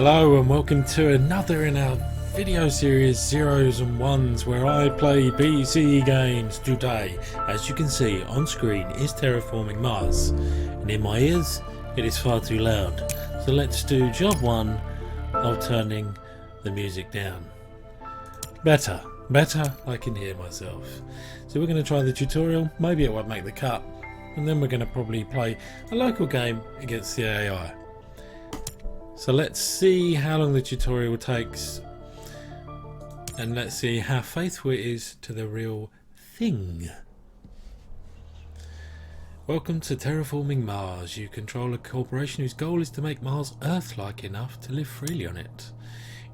Hello and welcome to another in our video series Zeros and Ones, where I play PC games. Today, as you can see on screen, is Terraforming Mars, and in my ears it is far too loud. So let's do job one of turning the music down. Better, I can hear myself. So we're going to try the tutorial, maybe it won't make the cut, and then we're going to probably play a local game against the AI. So let's see how long the tutorial takes, and let's see how faithful it is to the real thing. Welcome to Terraforming Mars. You control a corporation whose goal is to make Mars Earth-like enough to live freely on it.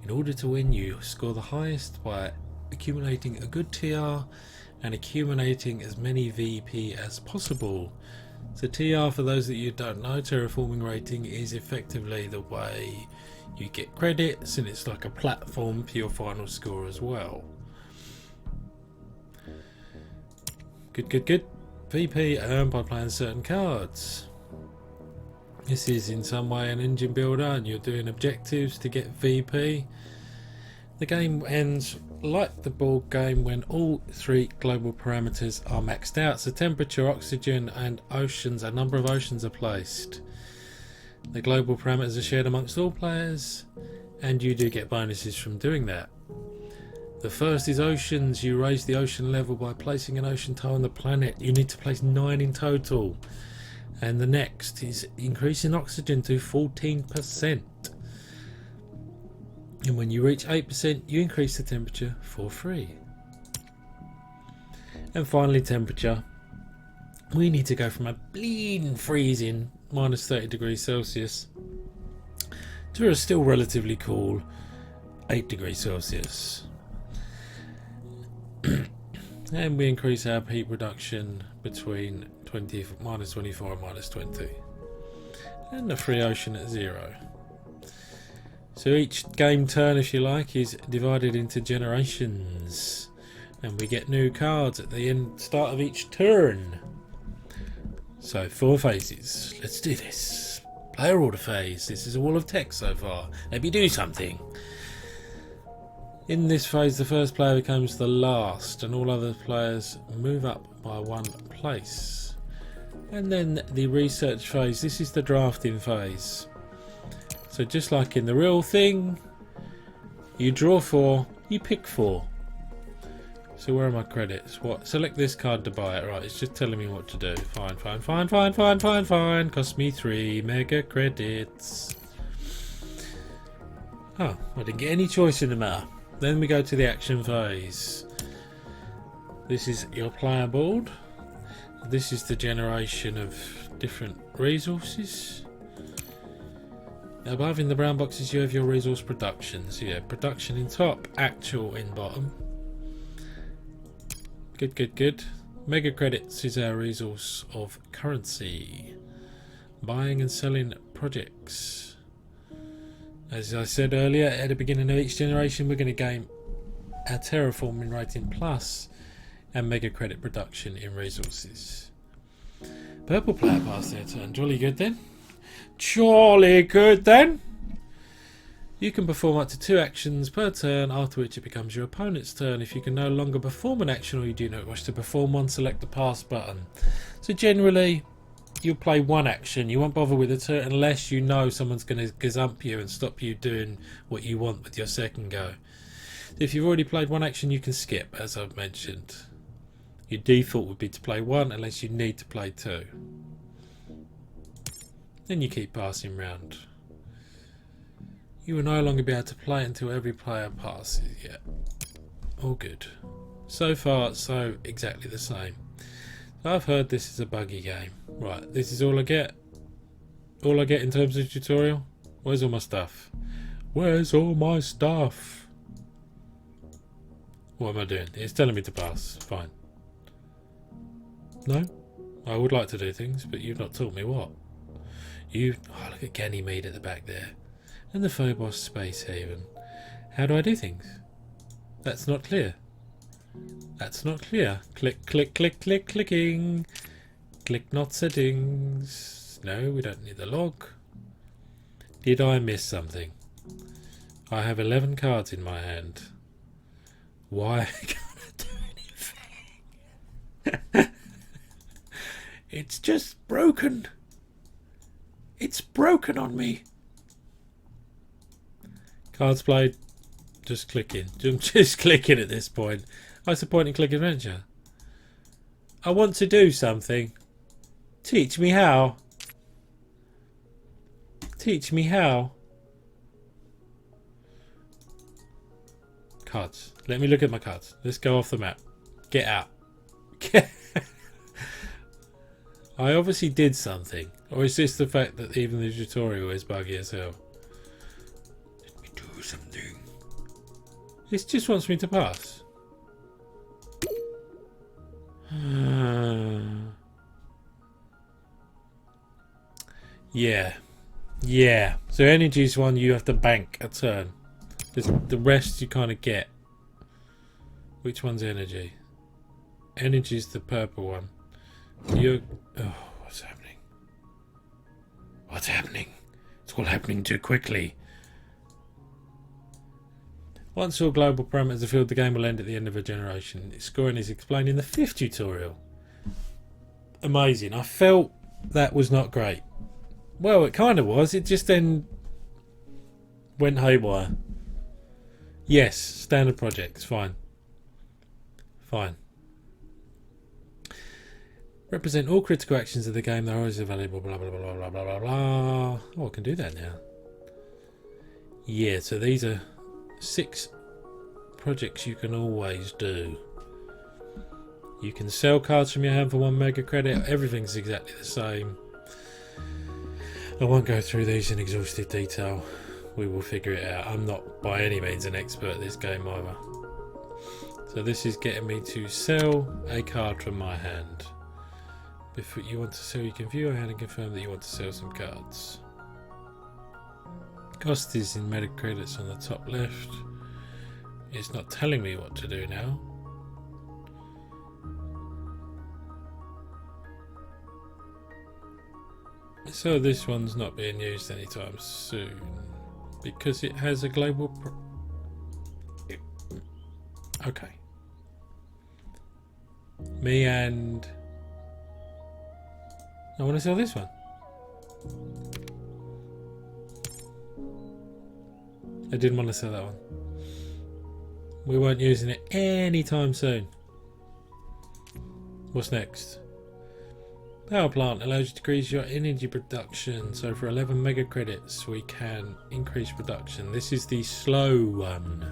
In order to win, you score the highest by accumulating a good TR and accumulating as many VP as possible. So TR, for those that you don't know, terraforming rating is effectively the way you get credits, and it's like a platform for your final score as well. Good. VP earned by playing certain cards. This is in some way an engine builder, and you're doing objectives to get VP. The game ends like the board game when all three global parameters are maxed out. So temperature, oxygen and oceans, a number of oceans are placed. The global parameters are shared amongst all players, and you do get bonuses from doing that. The first is oceans. You raise the ocean level by placing an ocean tile on the planet. You need to place 9 in total. And the next is increasing oxygen to 14%. And when you reach 8%, you increase the temperature for free. And finally, temperature. We need to go from a bleeding freezing minus 30 degrees Celsius to a still relatively cool 8 degrees Celsius. And we increase our heat production between minus 24 and minus 20. And the free ocean at 0. So each game turn, if you like, is divided into generations, and we get new cards at the start of each turn. So 4 phases. Let's do this. Player order phase. This is a wall of text so far. Maybe do something. In this phase, the first player becomes the last, and all other players move up by 1 place. And then the research phase. This is the drafting phase. So just like in the real thing, you draw 4, you pick 4. So where are my credits? What? Select this card to buy it. Right, it's just telling me what to do. Fine. Cost me 3 mega credits. Oh, I didn't get any choice in the matter. Then we go to the action phase. This is your player board. This is the generation of different resources. Above in the brown boxes you have your resource production. So yeah, production in top, actual in bottom. Good. Mega credits is our resource of currency. Buying and selling projects. As I said earlier, at the beginning of each generation we're going to gain our terraforming rating plus and mega credit production in resources. Purple player passed their turn. Jolly good then. Surely good then. You can perform up to 2 actions per turn, after which it becomes your opponent's turn. If you can no longer perform an action or you do not wish to perform one, select the pass button. So generally you'll play 1 action. You won't bother with a turn unless you know someone's going to gazump you and stop you doing what you want with your second go. If you've already played 1 action, you can skip, as I've mentioned. Your default would be to play 1 unless you need to play 2. Then you keep passing round. You will no longer be able to play until every player passes. Yeah, all good. So far, so exactly the same. I've heard this is a buggy game. Right, this is all I get. All I get in terms of tutorial. Where's all my stuff? Where's all my stuff? What am I doing? It's telling me to pass. Fine. No? I would like to do things, but you've not taught me what. Oh, look at Ganymede at the back there. And the Phobos Space Haven. How do I do things? That's not clear. Clicking. Click not settings. No, we don't need the log. Did I miss something? I have 11 cards in my hand. Why can't I do anything? It's just broken. It's broken on me. Cards played. Just clicking. I'm just clicking at this point. What's the point in click adventure? I want to do something. Teach me how. Teach me how. Cards. Let me look at my cards. Let's go off the map. Get out. I obviously did something. Or is this the fact that even the tutorial is buggy as hell? Let me do something. This just wants me to pass. Yeah. Yeah. So energy is one you have to bank a turn. The rest you kind of get. Which one's energy? Energy is the purple one. Oh, what's happening? What's happening? It's all happening too quickly. Once all global parameters are filled, the game will end at the end of a generation. Its scoring is explained in the 5th tutorial. Amazing. I felt that was not great. Well, it kind of was. It just then went haywire. Yes, standard projects. Fine. Fine. Represent all critical actions of the game. They're always available. Blah, blah, blah, blah, blah, blah, blah. Oh, I can do that now. Yeah, so these are 6 projects you can always do. You can sell cards from your hand for 1 mega credit. Everything's exactly the same. I won't go through these in exhaustive detail. We will figure it out. I'm not by any means an expert at this game either. So this is getting me to sell a card from my hand. Before you want to sell, you can view your hand and confirm that you want to sell some cards. Cost is in meta credits on the top left. It's not telling me what to do now. So this one's not being used anytime soon because it has a global okay. Me and I want to sell this one. I didn't want to sell that one. We weren't using it anytime soon. What's next? Power plant allows you to increase your energy production. So for 11 mega credits we can increase production. This is the slow one.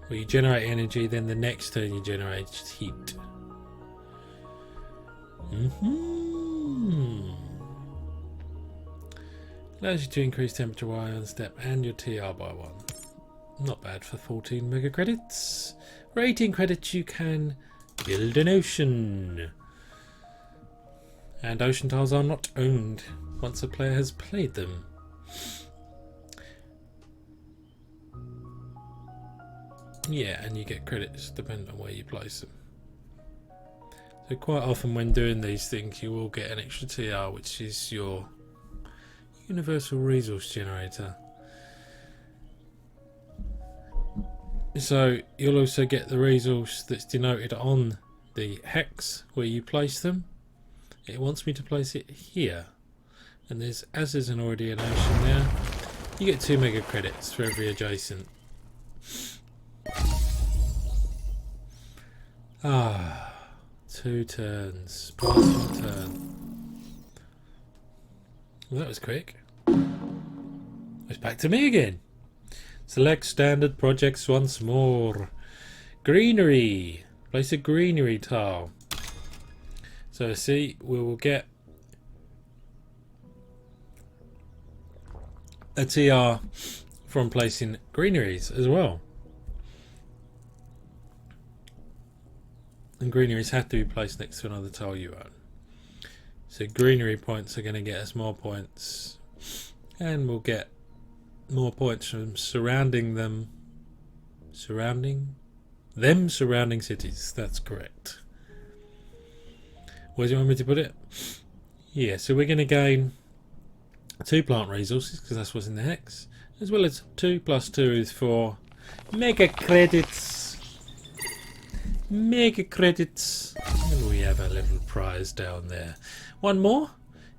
Where you generate energy, then the next turn you generate heat. Allows you to increase temperature while on step and your TR by 1. Not bad for 14 mega credits. For 18 credits you can build an ocean. And ocean tiles are not owned once a player has played them. Yeah, and you get credits depending on where you place them. So quite often when doing these things you will get an extra TR, which is your universal resource generator. So you'll also get the resource that's denoted on the hex where you place them. It wants me to place it here, and there's already an ocean there. You get 2 mega credits for every adjacent. Ah, 2 turns. Pass 1 turn. Well, that was quick. It's back to me again. Select standard projects once more. Greenery. Place a greenery tile. So see, we will get a TR from placing greeneries as well. And greeneries have to be placed next to another tile you own. So greenery points are going to get us more points. And we'll get more points from surrounding surrounding cities. That's correct. Where do you want me to put it? Yeah, so we're going to gain 2 plant resources, because that's what's in the hex, as well as 2 plus 2 is for mega credits. Mega credits. And we have a little prize down there. One more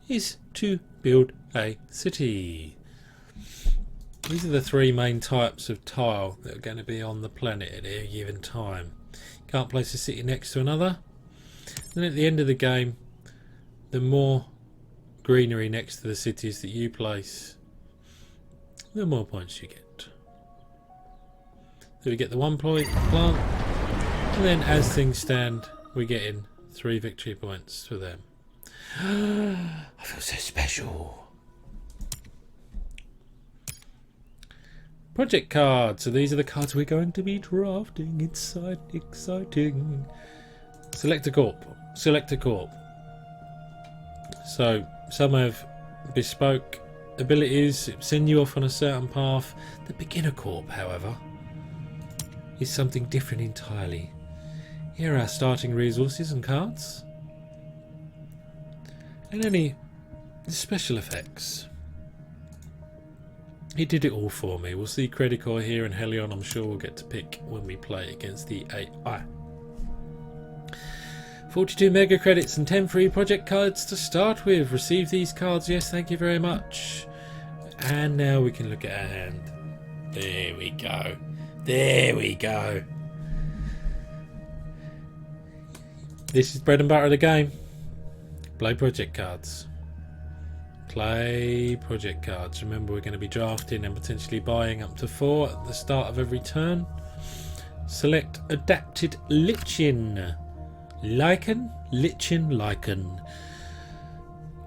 is to build a city. These are the 3 main types of tile that are going to be on the planet at any given time. Can't place a city next to another. Then at the end of the game, the more greenery next to the cities that you place, the more points you get. So we get the 1 point plant, and then as things stand, we get in 3 victory points for them. I feel so special. Project cards. So these are the cards we're going to be drafting. It's exciting. Select a corp. Select a corp. So some have bespoke abilities, send you off on a certain path. The beginner corp, however, is something different entirely. Here are our starting resources and cards. And any special effects. He did it all for me. We'll see Credicor here and Helion, I'm sure we'll get to pick when we play against the AI. 42 mega credits and 10 free project cards to start with. Receive these cards, yes, thank you very much. And now we can look at our hand. There we go. There we go. This is bread and butter of the game. Play project cards. Play project cards. Remember, we're going to be drafting and potentially buying up to 4 at the start of every turn. Select Adapted Lichen. Lichen.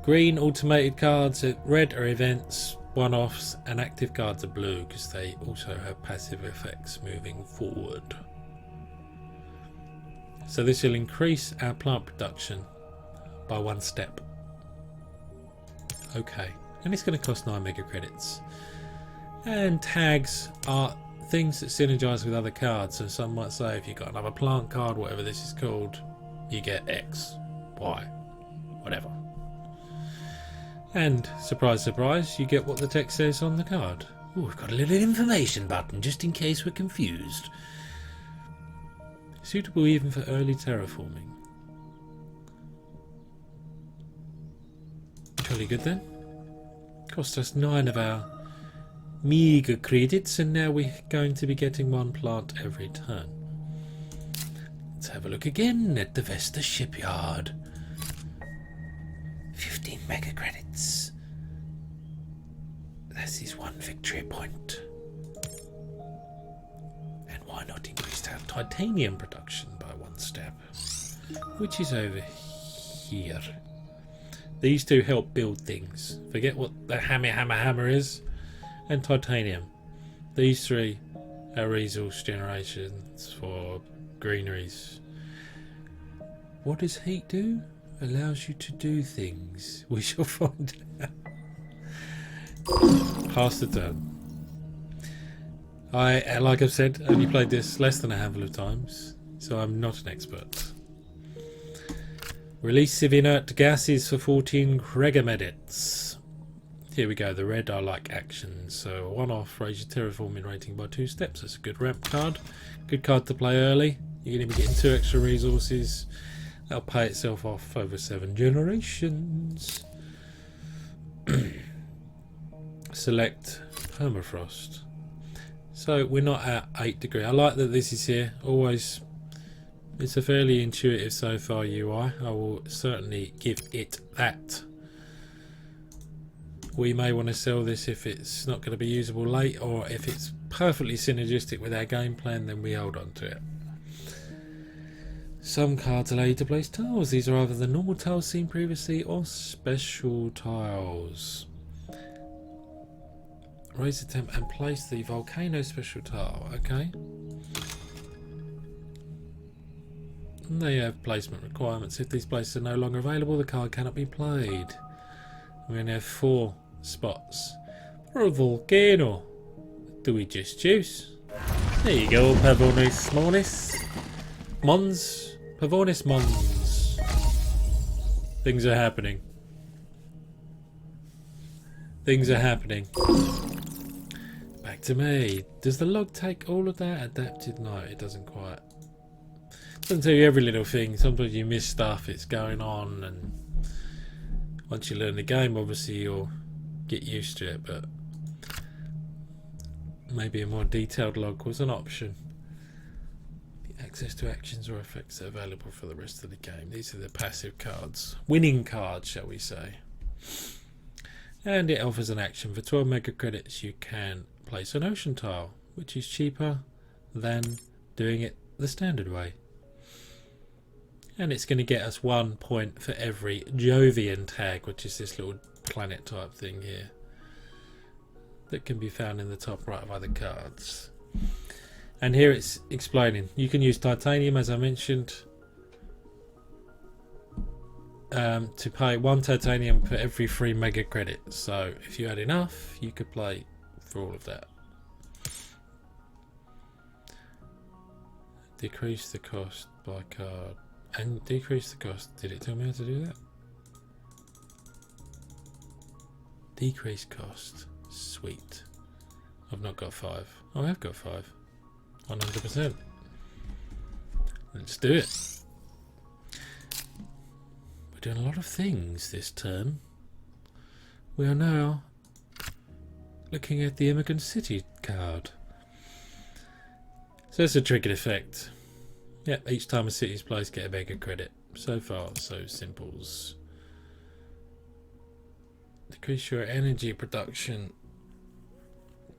Green automated cards at red are events, one-offs, and active cards are blue because they also have passive effects moving forward. So this will increase our plant production by 1 step. Okay, and it's going to cost 9 mega credits. And tags are things that synergize with other cards. So some might say if you've got another plant card, whatever this is called, you get X, Y, whatever. And surprise, surprise, you get what the text says on the card. Oh, we've got a little information button just in case we're confused. Suitable even for early terraforming. Jolly good then. Cost us 9 of our meager credits, and now we're going to be getting 1 plant every turn. Let's have a look again at the Vesta shipyard. 15 mega credits. This is 1 victory point. And why not increase our titanium production by 1 step? Which is over here. These 2 help build things. Forget what the hammer is. And titanium. These 3 are resource generations for greeneries. What does heat do? Allows you to do things. We shall find out. Pass the turn. I, like I've said, only played this less than a handful of times, so I'm not an expert. Release of inert gases for 14 Gregomedits. Here we go, the red are like actions. So 1 off, raise your terraforming rating by 2 steps. That's a good ramp card. Good card to play early. You're going to be getting 2 extra resources. That'll pay itself off over 7 generations. Select permafrost. So we're not at 8 degrees. I like that this is here. Always, it's a fairly intuitive so far UI. I will certainly give it that. We may want to sell this if it's not going to be usable late, or if it's perfectly synergistic with our game plan, then we hold on to it. Some cards allow you to place tiles. These are either the normal tiles seen previously or special tiles. Raise the temp and place the volcano special tile. Okay. And they have placement requirements. If these places are no longer available, the card cannot be played. We're going to have 4 spots for a volcano. Do we just choose? There you go, Pavonis Mons. Pavonis Mons. Things are happening. Things are happening. Back to me. Does the log take all of that? Adapted? No, it doesn't quite. It doesn't tell you every little thing. Sometimes you miss stuff. It's going on, and once you learn the game, obviously you'll get used to it. But maybe a more detailed log was an option. Access to actions or effects are available for the rest of the game. These are the passive cards. Winning cards, shall we say. And it offers an action. For 12 mega credits you can place an ocean tile, which is cheaper than doing it the standard way. And it's going to get us 1 point for every Jovian tag, which is this little planet type thing here that can be found in the top right of other cards. And here it's explaining you can use titanium, as I mentioned, to pay 1 titanium for every 3 mega credits. So if you had enough, you could play for all of that. Decrease the cost by card and decrease the cost. Did it tell me how to do that? Decrease cost. Sweet. I've not got 5. Oh, I have got 5. 100%. Let's do it. We're doing a lot of things this turn. We are now looking at the Immigrant City card. So it's a triggered effect. Yep, each time a city is placed, get a mega credit. So far, so simples. Decrease your energy production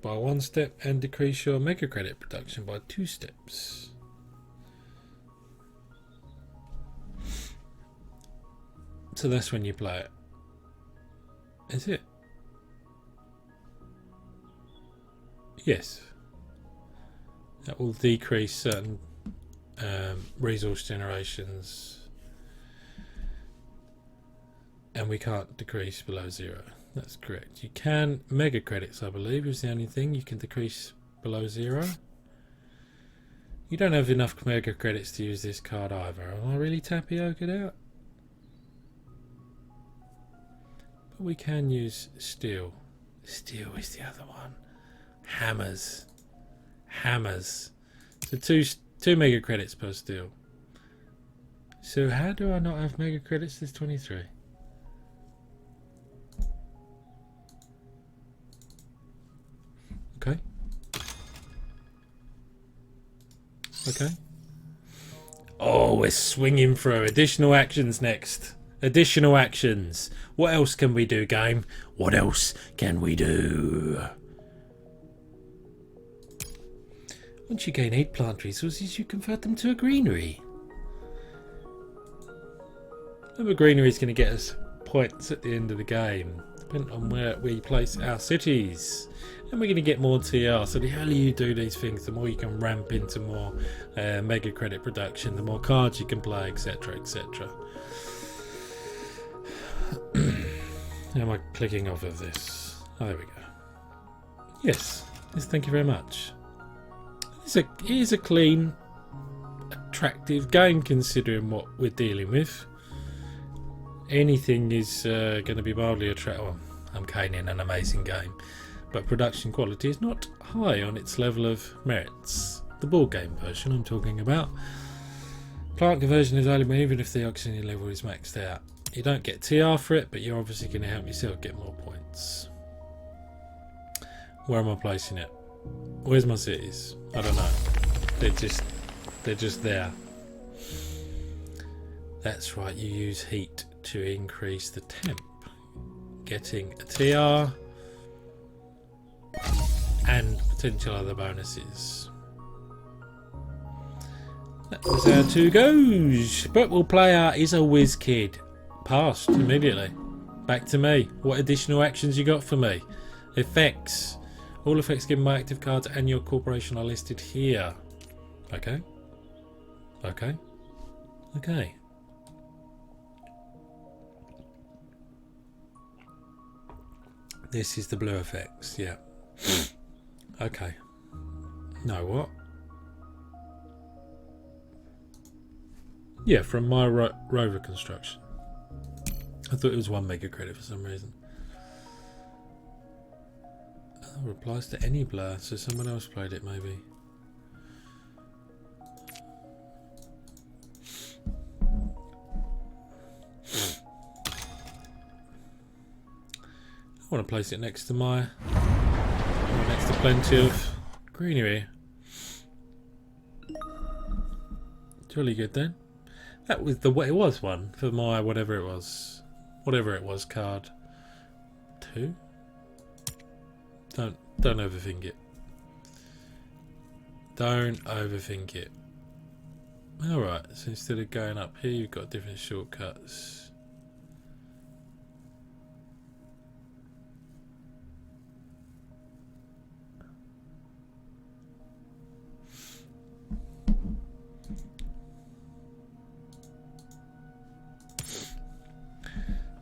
by 1 step and decrease your mega credit production by 2 steps. So that's when you play it. Is it? Yes. That will decrease certain resource generations, and we can't decrease below 0. That's correct. You can mega credits, I believe, is the only thing you can decrease below 0. You don't have enough mega credits to use this card either. Am I really tapiocaed out? But we can use steel. Steel is the other one. Hammers. Hammers. So two mega credits per steel. So how do I not have mega credits? There's 23. Okay. Okay. Oh, we're swinging through. Additional actions next. Additional actions. What else can we do, game? What else can we do? Once you gain 8 plant resources, you convert them to a greenery. And a greenery is going to get us points at the end of the game, depending on where we place our cities. And we're going to get more TR. So the earlier you do these things, the more you can ramp into more mega credit production, the more cards you can play, etc, etc. How am I clicking off of this? Oh, there we go. Yes, thank you very much. It is a clean, attractive game considering what we're dealing with. Anything is going to be mildly attractive. Well, I'm caning an amazing game, but production quality is not high on its level of merits. The board game version I'm talking about. Plant conversion is available even if the oxygen level is maxed out. You don't get TR for it, but you're obviously going to help yourself get more points. Where am I placing it? Where's my cities? I don't know. They're just there. That's right, you use heat to increase the temp. Getting a TR and potential other bonuses. That was our 2 goes. But we'll play our Is a Whiz Kid. Passed immediately. Back to me. What additional actions you got for me? Effects. All effects given by active cards and your corporation are listed here. Okay. Okay. Okay. This is the blue effects, yeah. Okay. No, what? Yeah, from my rover construction. I thought it was 1 mega credit for some reason. Oh, applies to any blur, so someone else played it maybe. I want to place it next to next to plenty of greenery. Jolly good then. That was the way it was one for my whatever it was card 2. Don't overthink it. Don't overthink it. Alright, so instead of going up here, you've got different shortcuts.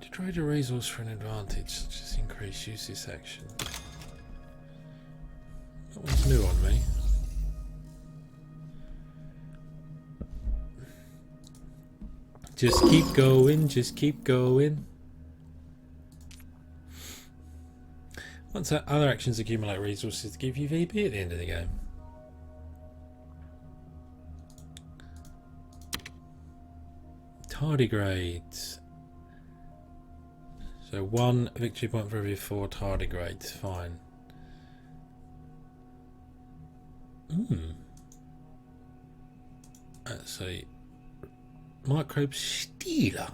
To trade a resource for an advantage, such as increase use this action. That one's new on me. Just keep going, just keep going. Once other actions accumulate resources to give you VP at the end of the game. Tardigrades. So 1 victory point for every 4 tardigrades, fine. That's a microbe stealer.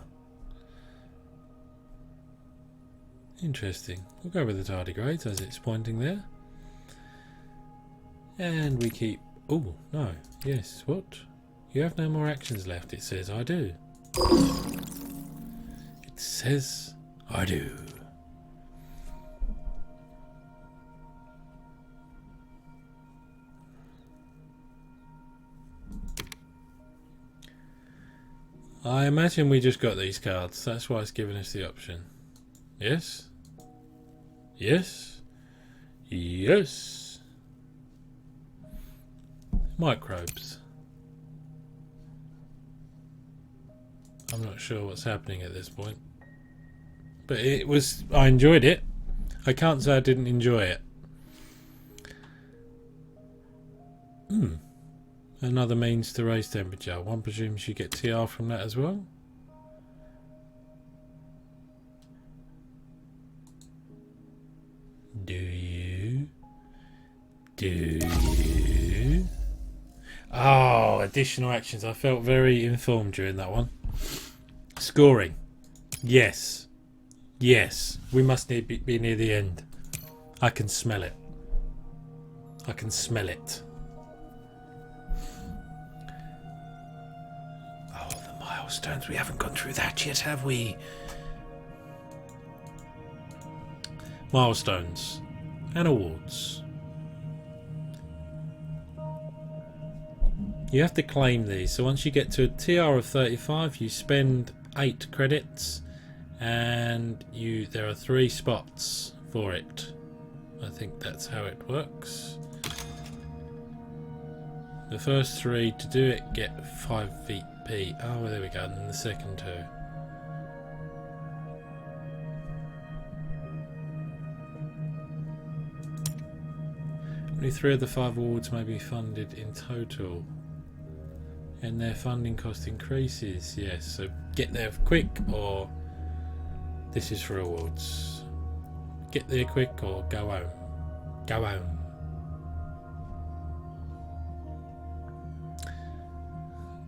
Interesting. We'll go with the tardigrades as it's pointing there. And we keep... Oh, no. Yes, what? You have no more actions left, it says. I do. It says I do. I imagine we just got these cards. That's why it's giving us the option. Yes? Yes? Yes? Microbes. I'm not sure what's happening at this point. But it was... I enjoyed it. I can't say I didn't enjoy it. Another means to raise temperature. One presumes you get TR from that as well. Do you? Do you? Oh, additional actions. I felt very informed during that one. Scoring. Yes. Yes. We must be near the end. I can smell it. I can smell it. Oh, the milestones. We haven't gone through that yet, have we? Milestones and awards. You have to claim these. So once you get to a TR of 35, you spend 8 credits, and there are 3 spots for it. I think that's how it works. The first 3 to do it get 5 VP. Oh, there we go. And then the second 2. Only 3 of the 5 awards may be funded in total. And their funding cost increases. Yes, so get there quick, or this is for awards. Get there quick or go home. Go home.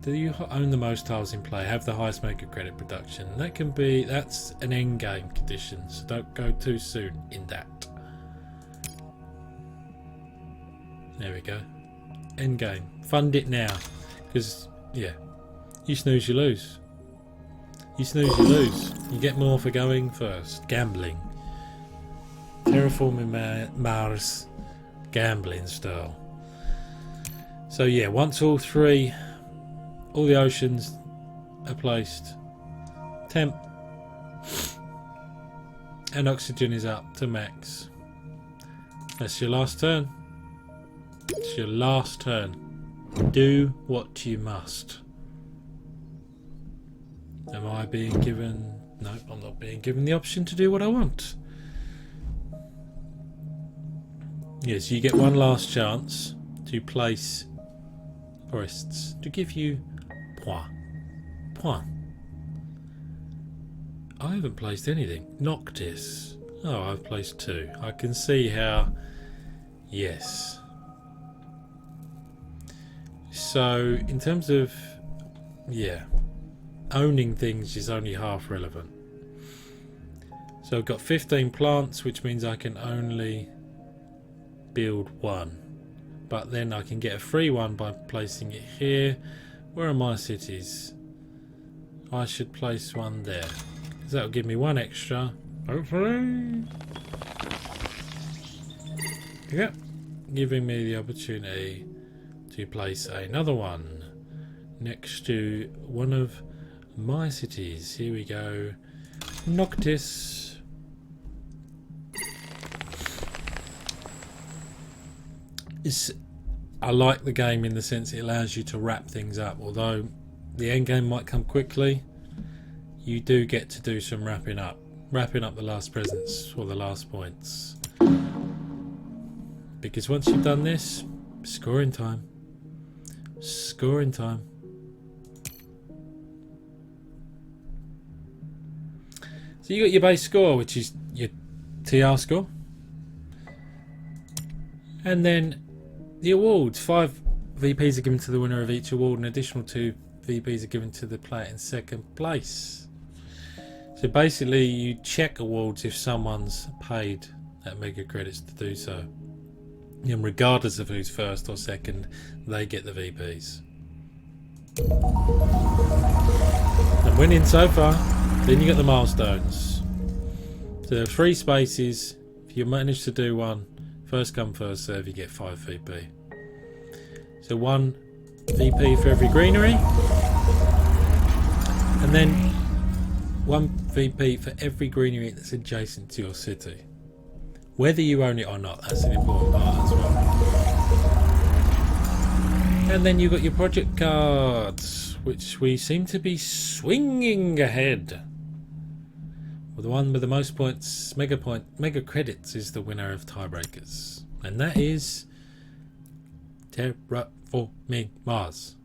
Do you own the most tiles in play? Have the highest maker credit production? That's an end game condition, so don't go too soon in that. There we go. End game. Fund it now. Because, yeah, you snooze, you lose. You snooze, you lose. You get more for going first. Gambling. Terraforming Mars. Gambling style. So, yeah, once all the oceans are placed, temp and oxygen is up to max. That's your last turn. It's your last turn. Do what you must. Am I being given... No, I'm not being given the option to do what I want. Yes, you get one last chance to place forests to give you point. I haven't placed anything. Noctis. Oh, I've placed 2. I can see how. Yes. So, in terms of, yeah, owning things is only half relevant. So I've got 15 plants, which means I can only build 1. But then I can get a free one by placing it here. Where are my cities? I should place one there. Because that will give me 1 extra. Hopefully. Yep. Giving me the opportunity to place another one next to one of my cities. Here we go. Noctis. I like the game in the sense it allows you to wrap things up. Although the end game might come quickly, you do get to do some wrapping up the last presents or the last points. Because once you've done this, scoring time. Scoring time. So you got your base score, which is your TR score. And then the awards. 5 VPs are given to the winner of each award, and additional 2 VPs are given to the player in second place. So basically you check awards if someone's paid at mega credits to do so. And regardless of who's first or second, they get the VPs. And winning so far. Then you get the milestones. So there are 3 spaces. If you manage to do one, first come first serve, you get 5 VP. So 1 VP for every greenery, and then 1 VP for every greenery that's adjacent to your city. Whether you own it or not, that's an important part as well. And then you've got your project cards, which we seem to be swinging ahead. Well, the one with the most points, mega credits, is the winner of tiebreakers, and that is Terraforming Mars.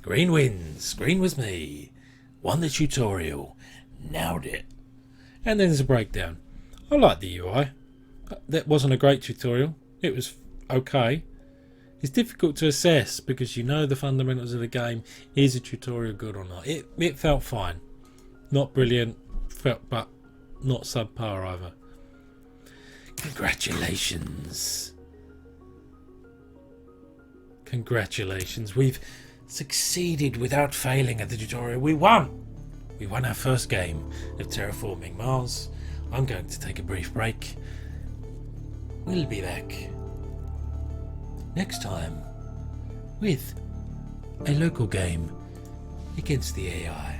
Green wins. Green was me. Won the tutorial. Nailed it. And then there's a breakdown. I like the UI. That wasn't a great tutorial. It was okay. It's difficult to assess because you know the fundamentals of the game. Is a tutorial good or not? It felt fine. Not brilliant. But not subpar either. Congratulations. Congratulations. We've succeeded without failing at the tutorial. We won. We won our first game of Terraforming Mars. I'm going to take a brief break. We'll be back next time with a local game against the AI.